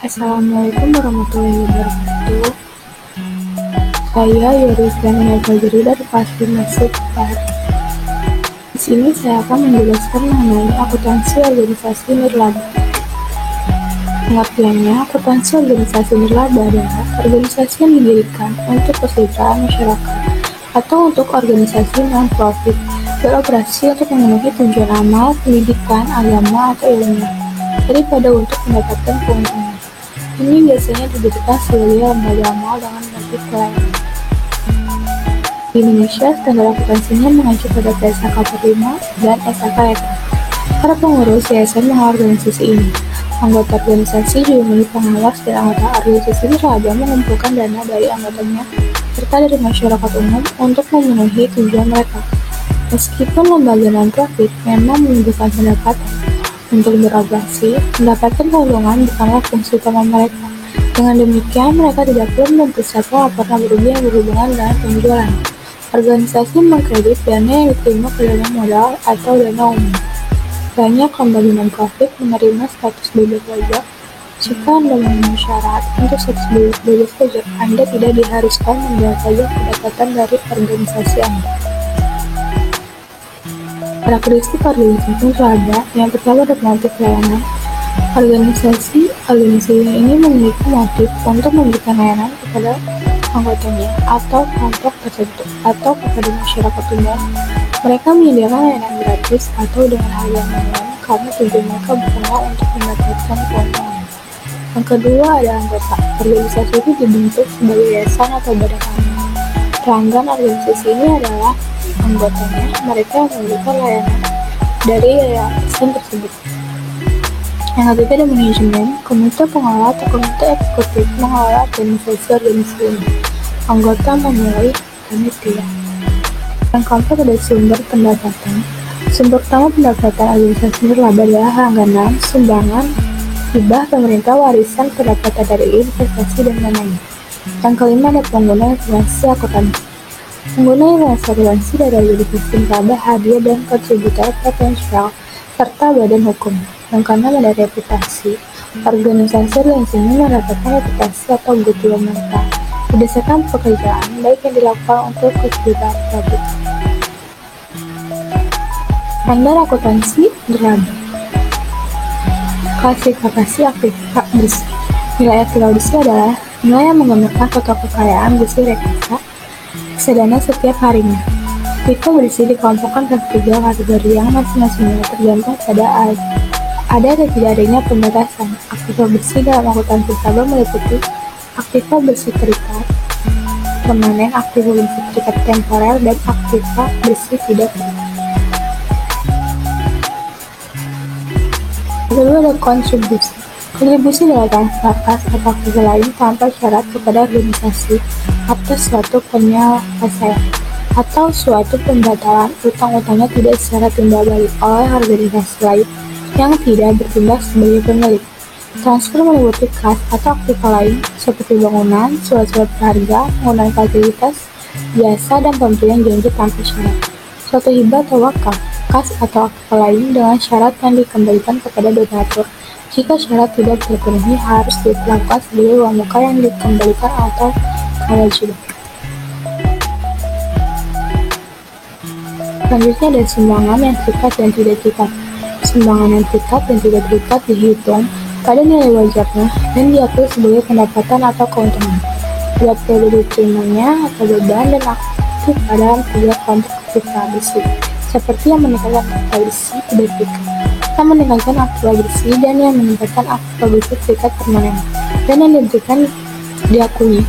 Assalamualaikum warahmatullahi wabarakatuh. Saya Yorizan Fajri dari kelas 5 Subpar. Di sini saya akan menjelaskan mengenai akuntansi organisasi nirlaba. Pengertiannya, akuntansi organisasi nirlaba adalah organisasi yang didirikan untuk kesejahteraan masyarakat atau untuk organisasi non-profit beroperasi untuk memenuhi tujuan amal, pendidikan, agama, atau ilmiah daripada untuk mendapatkan keuntungan. Ini biasanya didirikan sebagai lembaga amal dengan motif pelayanan. Di Indonesia, standar akuntansinya mengacu pada PSAK 45 dan SAK EK. Para pengurus yayasan mengorganisasi ini. Anggota organisasi juga memiliki pengawas dan anggota organisasi nirlaba mengumpulkan dana dari anggotanya serta dari masyarakat umum untuk memenuhi tujuan mereka. Meskipun lembaga non-profit memang membutuhkan pendapatan untuk beroperasi, mendapatkan keuntungan bukanlah fungsi utama mereka. Dengan demikian, mereka tidak perlu mempersiapkan laporan rugi yang berhubungan dengan penjualan. Organisasi mengkredit dana yang diterima ke dana modal atau dana umum. Banyak lembaga non-profit menerima status bebas pajak. Jika Anda memenuhi syarat untuk status bebas pajak, Anda tidak diharuskan membayar pajak pendapatan dari organisasi Anda. Karakteristik organisasi nirlaba yang pertama ada motif pelayanan. Organisasi ini memiliki motif untuk memberikan layanan kepada anggotanya atau kelompok tertentu atau kepada masyarakat umum. Mereka menyediakan layanan gratis atau dengan harga yang minim karena tujuan mereka bukanlah untuk mendapatkan keuntungan. Yang kedua ada anggota. Organisasi ini dibentuk sebagai yayasan atau badan amal. Pelanggan organisasi ini adalah anggotanya, mereka yang memberikan layanan dari yayasan tersebut. Yang ketiga ada manajemen. Komite pengelola atau komite eksekutif mengelola organisasi ini. Anggota menilai dan tidak. Yang keempat ada sumber pendapatan. Sumber utama pendapatan organisasi nirlaba adalah langganan, sumbangan, hibah pemerintah, warisan, pendapatan dari investasi dan lain-lain. Yang kelima ada pengguna informasi akuntansi. Pengguna informasi akuntansi dari organisasi nirlaba, hadiah dan kontributor potensial, serta badan hukum. Yang keenam ada reputasi. Organisasi ini mendapatkan reputasi atau goodwill mereka berdasarkan pekerjaan baik yang dilakukan untuk kesejahteraan publik. Standar akuntansi nirlaba. Klasifikasi aktiva bersih. Nilai aktiva bersih adalah nilai yang menggambarkan total kekayaan bersih reksadana setiap harinya. Aktiva bersih dikelompokkan ke tiga kategori yang masing-masingnya tergantung pada ada atau tidak adanya pembatasan. Aktiva bersih dalam akuntansi nirlaba meliputi aktiva bersih terikat permanen, aktiva bersih terikat temporer, dan aktiva bersih tidak terikat. Kedua ada kontribusi. Kontribusi adalah transfer kas atau aktiva lain tanpa syarat kepada organisasi atas suatu penyelesaian atau suatu pembatalan utang-utangnya tidak secara timbal balik oleh organisasi lain yang tidak bertindak sebagai pemilik. Transfer meliputi kas atau aktiva lain seperti bangunan, surat-surat berharga, penggunaan fasilitas, jasa, dan pemberian janji tanpa syarat. Suatu hibah atau wakaf, kas atau aktiva lain dengan syarat yang dikembalikan kepada donatur. Jika syarat tidak terpenuhi, harus dilakukan sebagai uang muka yang dikembalikan atau kewajiban. Selanjutnya ada sumbangan yang terikat dan tidak terikat. Sumbangan yang terikat dan tidak terikat dihitung pada nilai wajarnya dan diakui sebagai pendapatan atau keuntungan. Tidak perlu diterimanya atau beban dan aktif dalam tiga kelompok aktiva bersih, seperti yang meningkatkan aktiva bersih tidak terikat, yang meningkatkan aktiva bersih, dan yang meningkatkan aktiva bersih terikat permanen, dan yang diberikan diakui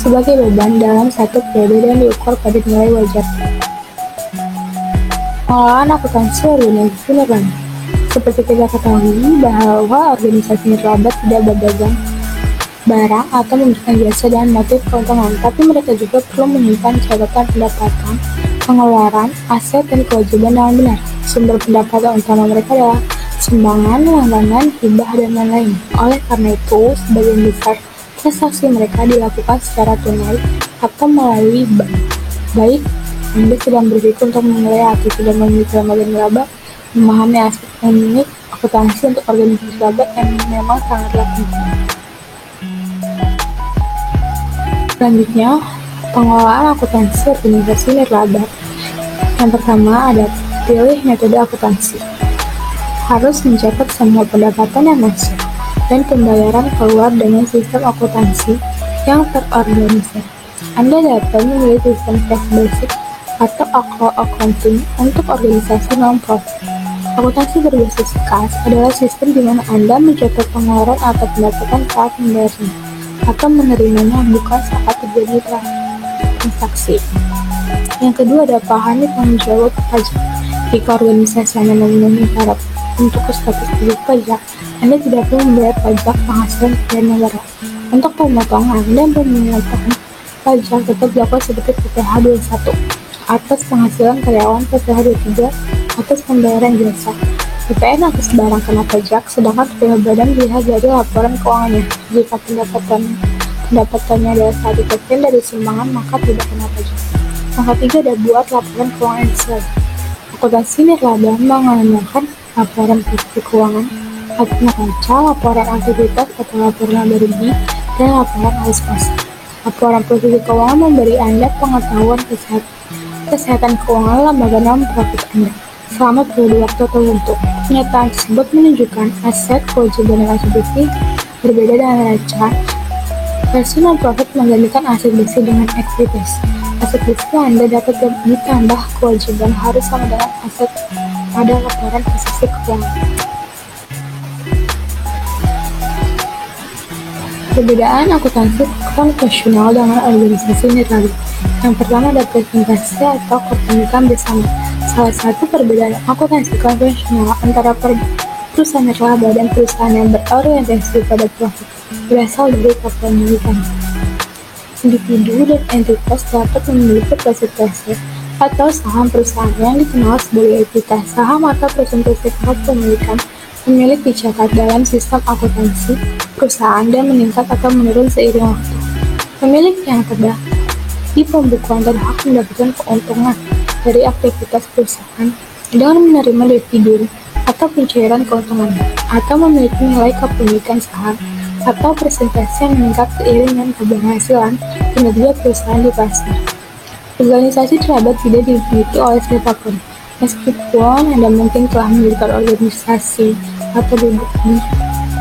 sebagai beban dalam satu periode dan diukur pada nilai wajar. Pengelolaan akuntansi organisasi nirlaba. Seperti kita ketahui bahwa organisasi nirlaba tidak berdagang barang atau memberikan jasa dengan motif keuntungan, tapi mereka juga perlu menyimpan catatan pendapatan, pengeluaran, aset, dan kewajiban dengan benar. Sumber pendapatan utama mereka adalah sumbangan, langganan, hibah, dan lain-lain. Oleh karena itu, sebagian besar transaksi mereka dilakukan secara tunai atau melalui bank. Baik Anda sedang berpikir untuk memulai atau tidak memiliki lembaga nirlaba, memahami aspek unik akuntansi untuk organisasi nirlaba yang memang sangatlah penting. Selanjutnya, pengelolaan akuntansi organisasi nirlaba. Yang pertama ada pilih metode akuntansi. Harus mencatat semua pendapatan yang masuk dan pembayaran keluar dengan sistem akuntansi yang terorganisir. Anda dapat memilih sistem cash basic atau accounting untuk organisasi non-profit. Akuntansi berbasis kas adalah sistem di mana Anda mencatat pengeluaran atau pendapatan saat membayarnya atau menerimanya, bukan saat terjadi transaksi. Yang kedua ada pahami tanggung jawab pajak. Jika organisasi Anda memenuhi syarat untuk status wajib pajak, Anda tidak perlu membayar pajak penghasilan dan negara. Untuk pemotongan dan pemungutan pajak tetap dilakukan seperti PPh 21 atas penghasilan karyawan, PPh 23 atas pembayaran jasa, PPN atas barang kena pajak, sedangkan PPh badan dilihat dari laporan keuangannya. Jika pendapatannya adalah saat dipotong dari sumbangan, maka tidak kena pajak. Yang ketiga ada buat laporan keuangan Excel. Akuntansi nirlaba menggunakan laporan posisi keuangan, neraca, laporan aktivitas atau laporan laba rugi, dan laporan arus kas. Laporan posisi keuangan memberi Anda pengetahuan kesehatan keuangan lembaga non-profit Anda selama periode waktu tertentu. Pernyataan tersebut menunjukkan aset, kewajiban, dan atribusi berbeda dengan neraca. Versi non-profit menggantikan aset besi dengan ekuitas. Aset besi Anda dapat ditambah kewajiban harus sama dengan aset pada laporan posisi keuangan. Perbedaan akuntansi konvensional dengan organisasi nirlaba. Yang pertama ada presentasi atau kepemilikan bersama. Salah satu perbedaan akuntansi konvensional antara perusahaan nirlaba dan perusahaan yang berorientasi pada profit berasal dari kepemilikan. Individu dan entitas dapat memiliki presentasi atau saham perusahaan yang dikenal sebagai entitas saham atau presentasi kepemilikan. Pemilik dicatat dalam sistem akuntansi perusahaan dan meningkat atau menurun seiring waktu. Pemilik yang terdaftar di pembukuan berhak mendapatkan keuntungan dari aktivitas perusahaan dengan menerima dividen atau pencairan keuntungan, atau memiliki nilai kepemilikan saham atau persentase yang meningkat seiring dengan keberhasilan kinerja perusahaan di pasar. Organisasi terlibat tidak dimiliki oleh siapapun. Meskipun Anda mungkin telah mendirikan organisasi atau duduk di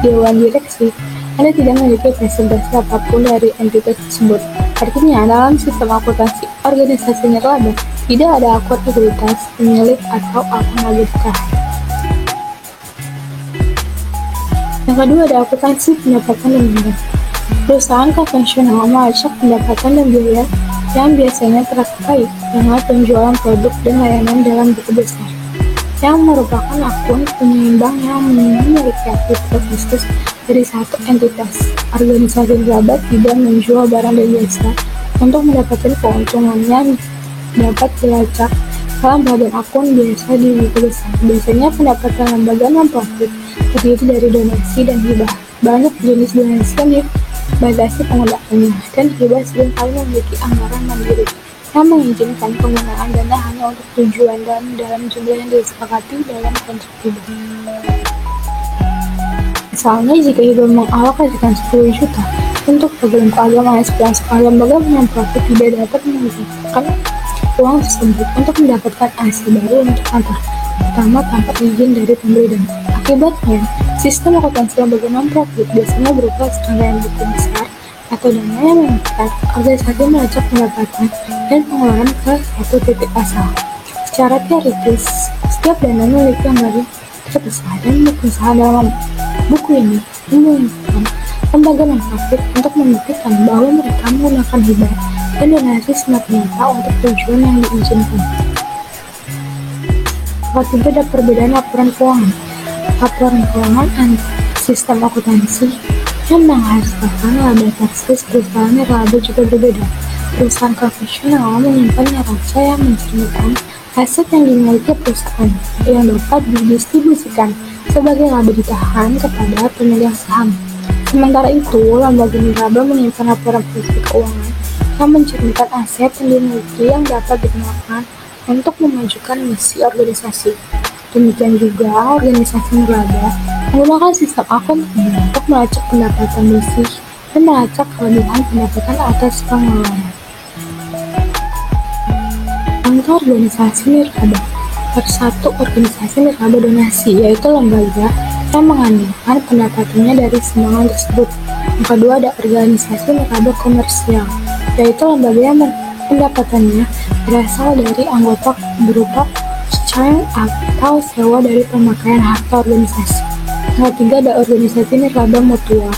dewan direksi, Anda tidak memiliki presentasi apapun dari entitas tersebut. Artinya, dalam sistem akuntansi organisasi nirlaba, tidak ada akuntabilitas pemilik atau akuntabilitas. Yang kedua ada akuntansi pendapatan dan biaya. Perusahaan konvensional melacak pendapatan dan biaya yang biasanya terkait dengan penjualan produk dan layanan dalam buku besar, yang merupakan akun penyeimbang yang memiliki aktivitas bisnis dari satu entitas. Organisasi nirlaba tidak menjual barang dan jasa untuk mendapatkan keuntungan yang dapat dilacak dalam bagian akun biasa di buku besar. Biasanya pendapatan lembaga non-profit terdiri dari donasi dan hibah. Banyak jenis donasi yang dibatasi penggunaannya, dan hibah seringkali memiliki anggaran mandiri yang mengizinkan penggunaan dana hanya untuk tujuan dan dalam jumlah yang disepakati dalam kontrak hibah. Misalnya, jika hibah mengalokasikan 10 juta untuk program keagamaan sekolah, lembaga non-profit tidak dapat menggunakan uang tersebut untuk mendapatkan aset baru untuk kantor pertama tanpa izin dari pemberi dana. Akibatnya, sistem akuntansi lembaga non-profit biasanya berupa serangkaian buku besar atau dana yang mengikat organisasi melacak pendapatan dan pengeluaran ke satu titik asal. Secara teoritis, setiap dana memiliki anggaran terpisah, dan buku usaha dalam buku ini memungkinkan lembaga non-profit untuk membuktikan bahwa mereka menggunakan hibah dan donasi semata-mata untuk tujuan yang diizinkan. Ketiga ada perbedaan laporan keuangan. Laporan keuangan sistem akuntansi yang menghasilkan laba taksis perusahaan nirlaba juga berbeda. Perusahaan konvensional menyimpan neraca yang mencerminkan aset yang dimiliki perusahaan yang dapat didistribusikan sebagai laba ditahan kepada pemegang saham. Sementara itu, lembaga nirlaba menyimpan laporan posisi keuangan yang mencerminkan aset yang dimiliki yang dapat digunakan untuk memajukan misi organisasi. Demikian juga organisasi nirlaba menggunakan sistem akuntansi untuk melacak pendapatan misi dan melacak kelebihan pendapatan atas pengeluaran. Contoh organisasi nirlaba. Satu organisasi nirlaba donasi, yaitu lembaga yang mengandalkan pendapatannya dari sumbangan tersebut. Yang kedua ada organisasi nirlaba komersial, yaitu lembaga yang pendapatannya berasal dari anggota berupa cuan atau sewa dari pemakaian harta organisasi. Yang ketiga ada organisasi nirlaba mutual,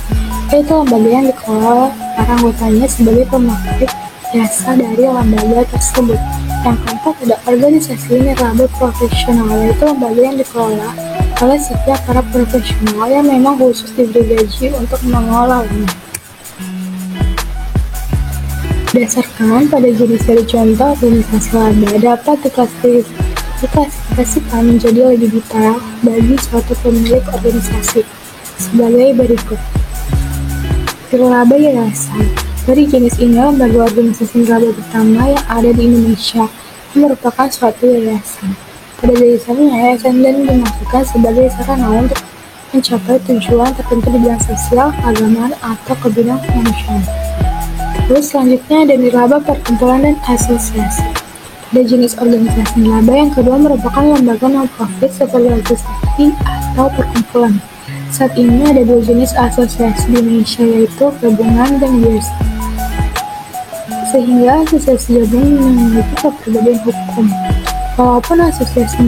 yaitu lembaga yang dikelola para anggotanya sebagai pemakai jasa dari lembaga tersebut. Yang keempat ada organisasi nirlaba profesional, yaitu lembaga yang dikelola oleh setiap para profesional yang memang khusus diberi gaji untuk mengelolanya. Berdasarkan pada jenis dari contoh organisasi laba dapat diklasifikasikan menjadi lebih detail bagi suatu pemilik organisasi sebagai berikut. Nirlaba yayasan. Dari jenis ini lembaga organisasi nirlaba pertama yang ada di Indonesia yang merupakan suatu yayasan. Pada dasarnya yayasan dan dimaksudkan sebagai sarana untuk mencapai tujuan tertentu di bidang sosial, keagamaan, atau ke bidang kemanusiaan. Terus selanjutnya ada nirlaba perkumpulan dan asosiasi. Pada jenis organisasi nirlaba yang kedua merupakan lembaga non-profit seperti organisasi atau perkumpulan. Saat ini ada dua jenis asosiasi di Indonesia, yaitu gabungan dan biasa. Sehingga asosiasi gabungan memiliki kepribadian hukum. Walaupun asosiasi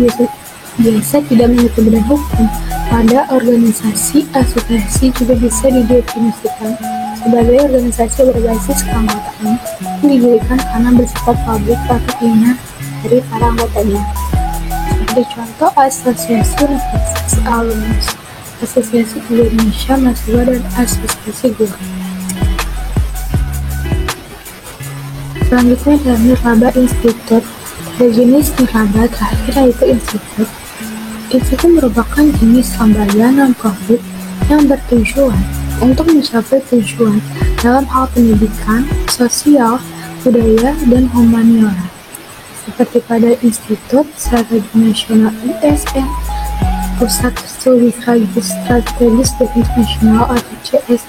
biasa tidak memiliki badan hukum, pada organisasi asosiasi juga bisa didefinisikan sebagai organisasi berbasis keanggotaan yang didirikan karena bersifat publik atau keinginan dari para anggotanya. Sebagai contoh, asosiasi Universitas Alumnus, asosiasi guru Indonesia, mahasiswa, dan asosiasi guru. Selanjutnya adalah nirlaba institut. Pada jenis nirlaba terakhir yaitu institut. Institut merupakan jenis lembaga non-profit yang bertujuan untuk mencapai tujuan dalam hal pendidikan, sosial, budaya, dan humaniora. Seperti pada Institut Strategi Nasional ISN, Pusat Studi Strategis dan Internasional atau CSIS,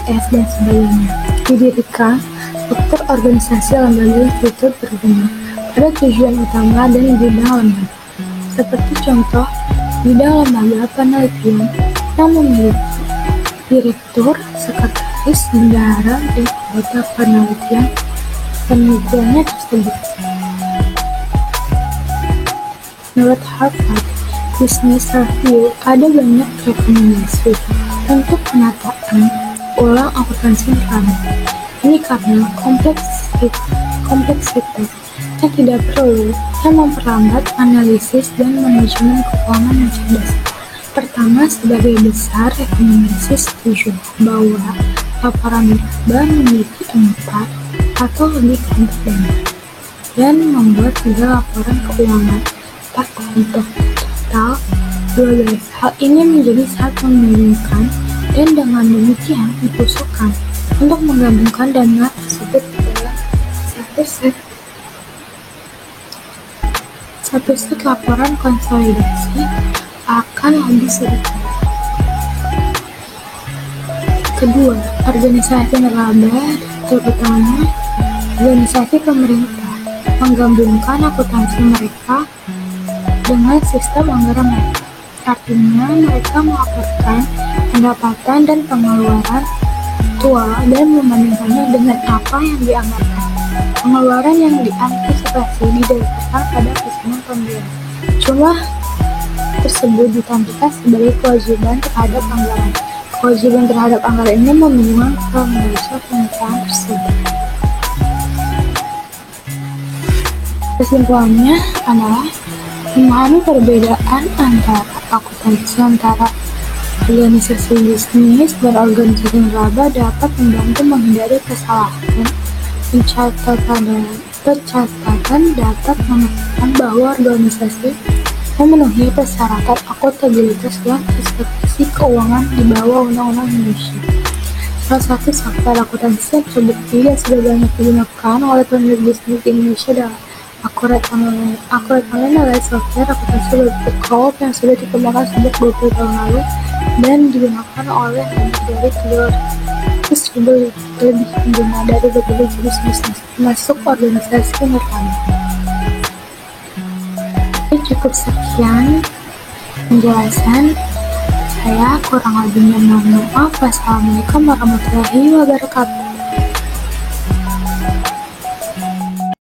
dan sebagainya. Didirikan struktur organisasi lembaga institut berguna pada tujuan utama dan bidang lembaga. Seperti contoh, bidang lembaga penelitian yang memiliki direktur, sekretaris, bendahara, dan anggota penelitiannya tersebut. Menurut Harvard Business Review, ada banyak rekomendasi untuk penataan ulang akuntansi nirlaba. Ini karena kompleksitas yang tidak perlu yang memperlambat analisis dan manajemen keuangan yang cerdas. Pertama, sebagai besar rekomendasi setuju bahwa laporan nirlaba memiliki 4 atau lebih komponen dan membuat 3 laporan keuangan untuk total 12. Hal ini menjadi sangat membingungkan dan dengan demikian diusulkan untuk menggabungkan dana tersebut ke dalam satu set laporan konsolidasi akan lebih sedikit. Kedua, organisasi nirlaba, terutama organisasi pemerintah, menggabungkan akuntansi mereka dengan sistem anggaran mereka. Artinya, mereka melaporkan pendapatan dan pengeluaran aktual dan membandingkannya dengan apa yang dianggarkan. Pengeluaran yang diantisipasi didasarkan pada kisaran pembelian. Jumlah tersebut ditampilkan sebagai kewajiban terhadap anggaran. Kewajiban terhadap anggaran ini membuat pembaca penelitian tersebut. Kesimpulannya adalah memahami perbedaan antara akuntansi antara organisasi bisnis dan organisasi nirlaba dapat membantu menghindari kesalahan. Pencatatan dapat memastikan bahwa organisasi memenuhi persyaratan akuntabilitas dan ekspektasi keuangan di bawah Undang-Undang Indonesia. Salah satu software akuntansi yang terbukti dan sudah banyak digunakan oleh pemilik bisnis di Indonesia adalah Accurate Online. Accurate Online adalah software akuntansi berbentuk cloud yang sudah dikembangkan sejak 20 tahun lalu dan digunakan oleh lebih dari 300 lebih mengguna dari berbagai jenis bisnis, termasuk organisasi penerbangan. Cukup sekian penjelasan saya, kurang lebihnya mohon maaf. Wassalamualaikum warahmatullahi wabarakatuh.